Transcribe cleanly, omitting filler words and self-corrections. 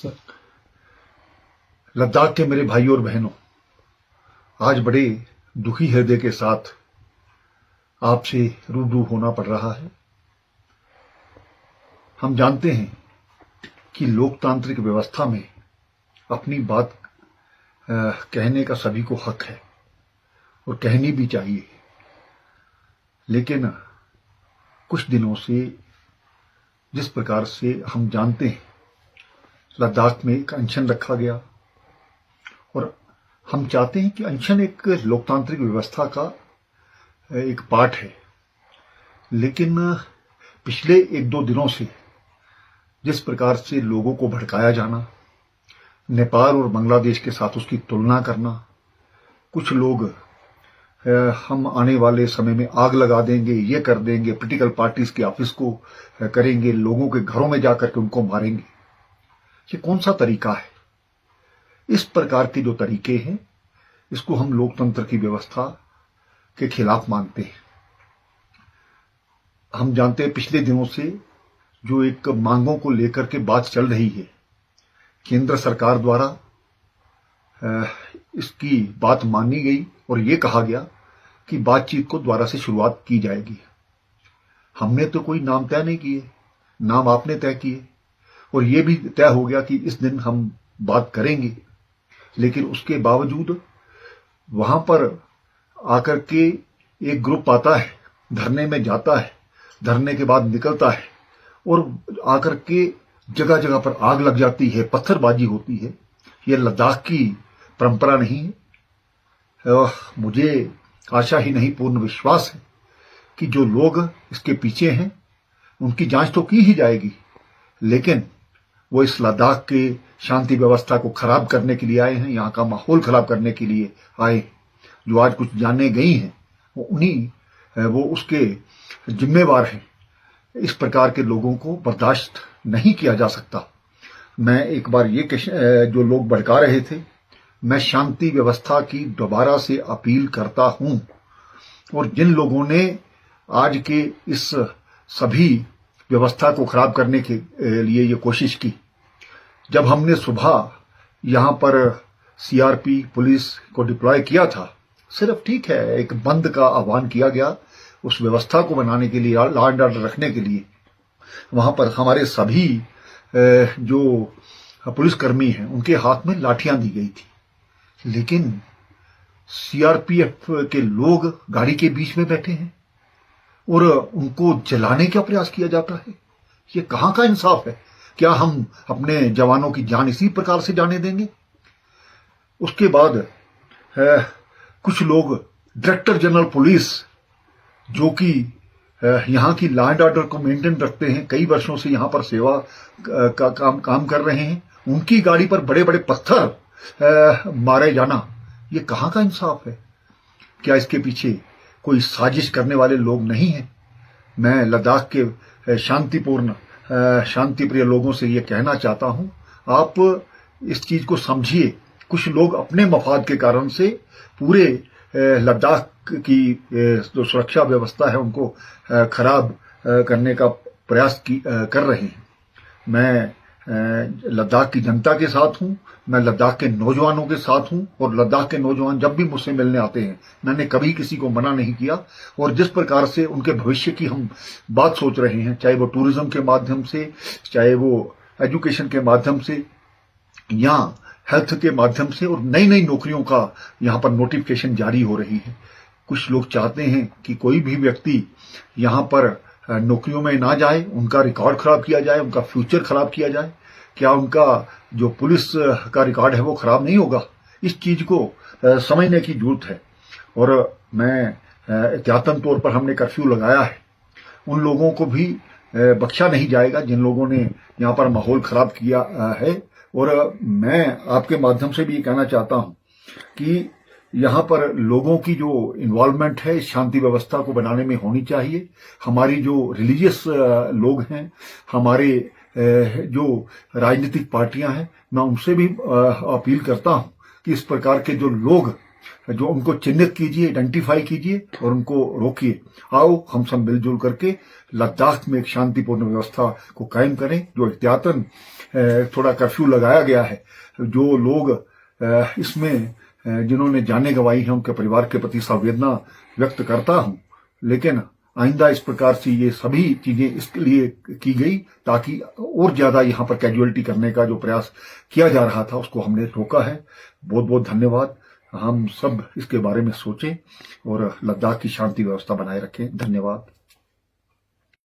Sir. Ladakh के मेरे भाई और बहनों, आज बड़े दुखी हृदय के साथ आपसे रूबरू होना पड़ रहा है। हम जानते हैं कि लोकतांत्रिक व्यवस्था में अपनी बात कहने का सभी को हक है और कहनी भी चाहिए, लेकिन कुछ दिनों से जिस प्रकार से हम जानते हैं लद्दाख में एक अनशन रखा गया और हम चाहते हैं कि अनशन एक लोकतांत्रिक व्यवस्था का एक पार्ट है, लेकिन पिछले एक दो दिनों से जिस प्रकार से लोगों को भड़काया जाना, नेपाल और बांग्लादेश के साथ उसकी तुलना करना, कुछ लोग हम आने वाले समय में आग लगा देंगे, ये कर देंगे, पॉलिटिकल पार्टीज के ऑफिस को करेंगे, लोगों के घरों में जाकर के उनको मारेंगे, ये कौन सा तरीका है? इस प्रकार के जो तरीके हैं इसको हम लोकतंत्र की व्यवस्था के खिलाफ मानते हैं। हम जानते हैं पिछले दिनों से जो एक मांगों को लेकर के बात चल रही है, केंद्र सरकार द्वारा इसकी बात मानी गई और ये कहा गया कि बातचीत को दोबारा से शुरुआत की जाएगी। हमने तो कोई नाम तय नहीं किए, नाम आपने तय किए और ये भी तय हो गया कि इस दिन हम बात करेंगे, लेकिन उसके बावजूद वहां पर आकर के एक ग्रुप आता है, धरने में जाता है, धरने के बाद निकलता है और आकर के जगह जगह पर आग लग जाती है, पत्थरबाजी होती है। यह लद्दाख की परंपरा नहीं है। मुझे आशा ही नहीं पूर्ण विश्वास है कि जो लोग इसके पीछे हैं उनकी जांच तो की ही जाएगी, लेकिन वो इस लद्दाख के शांति व्यवस्था को खराब करने के लिए आए हैं, यहाँ का माहौल खराब करने के लिए आए। जो आज कुछ जाने गई हैं वो उसके जिम्मेवार हैं। इस प्रकार के लोगों को बर्दाश्त नहीं किया जा सकता। मैं एक बार ये जो लोग भड़का रहे थे, मैं शांति व्यवस्था की दोबारा से अपील करता हूं और जिन लोगों ने आज के इस सभी व्यवस्था को खराब करने के लिए ये कोशिश की, जब हमने सुबह यहां पर सीआरपी पुलिस को डिप्लॉय किया था, सिर्फ ठीक है एक बंद का आह्वान किया गया उस व्यवस्था को बनाने के लिए, लॉ एंड ऑर्डर रखने के लिए। वहां पर हमारे सभी जो पुलिसकर्मी हैं उनके हाथ में लाठियां दी गई थी, लेकिन सीआरपीएफ के लोग गाड़ी के बीच में बैठे हैं और उनको जलाने का प्रयास किया जाता है। ये कहां का इंसाफ है? क्या हम अपने जवानों की जान इसी प्रकार से जाने देंगे? उसके बाद कुछ लोग डायरेक्टर जनरल पुलिस जो कि यहाँ की लॉ एंड ऑर्डर को मेंटेन रखते हैं, कई वर्षों से यहाँ पर सेवा का काम कर रहे हैं, उनकी गाड़ी पर बड़े बड़े पत्थर मारे जाना, ये कहाँ का इंसाफ है? क्या इसके पीछे कोई साजिश करने वाले लोग नहीं हैं? मैं लद्दाख के शांतिप्रिय लोगों से ये कहना चाहता हूं, आप इस चीज को समझिए। कुछ लोग अपने मफाद के कारण से पूरे लद्दाख की जो सुरक्षा व्यवस्था है उनको खराब करने का प्रयास कर रहे हैं। मैं लद्दाख की जनता के साथ हूं, मैं लद्दाख के नौजवानों के साथ हूं और लद्दाख के नौजवान जब भी मुझसे मिलने आते हैं मैंने कभी किसी को मना नहीं किया। और जिस प्रकार से उनके भविष्य की हम बात सोच रहे हैं, चाहे वो टूरिज्म के माध्यम से, चाहे वो एजुकेशन के माध्यम से या हेल्थ के माध्यम से, और नई नई नौकरियों का यहाँ पर नोटिफिकेशन जारी हो रही है। कुछ लोग चाहते हैं कि कोई भी व्यक्ति यहाँ पर नौकरियों में ना जाए, उनका रिकॉर्ड खराब किया जाए, उनका फ्यूचर खराब किया जाए। क्या उनका जो पुलिस का रिकॉर्ड है वो खराब नहीं होगा? इस चीज को समझने की जरूरत है। और मैं एहतियातन तौर पर हमने कर्फ्यू लगाया है, उन लोगों को भी बख्शा नहीं जाएगा जिन लोगों ने यहाँ पर माहौल खराब किया है। और मैं आपके माध्यम से भी ये कहना चाहता हूँ कि यहाँ पर लोगों की जो इन्वॉल्वमेंट है इस शांति व्यवस्था को बनाने में होनी चाहिए। हमारी जो रिलीजियस लोग हैं, हमारे जो राजनीतिक पार्टियां हैं, मैं उनसे भी अपील करता हूं कि इस प्रकार के जो लोग जो उनको चिन्हित कीजिए, आइडेंटिफाई कीजिए और उनको रोकिए। आओ हम सब मिलजुल करके लद्दाख में एक शांतिपूर्ण व्यवस्था को कायम करें। जो एहतियातन थोड़ा कर्फ्यू लगाया गया है, जो लोग इसमें जिन्होंने जाने गंवाई हैं उनके परिवार के प्रति संवेदना व्यक्त करता हूं, लेकिन आइंदा इस प्रकार से ये सभी चीजें इसके लिए की गई ताकि और ज्यादा यहाँ पर कैजुअलिटी करने का जो प्रयास किया जा रहा था उसको हमने रोका है। बहुत बहुत धन्यवाद। हम सब इसके बारे में सोचें और लद्दाख की शांति व्यवस्था बनाए रखें। धन्यवाद।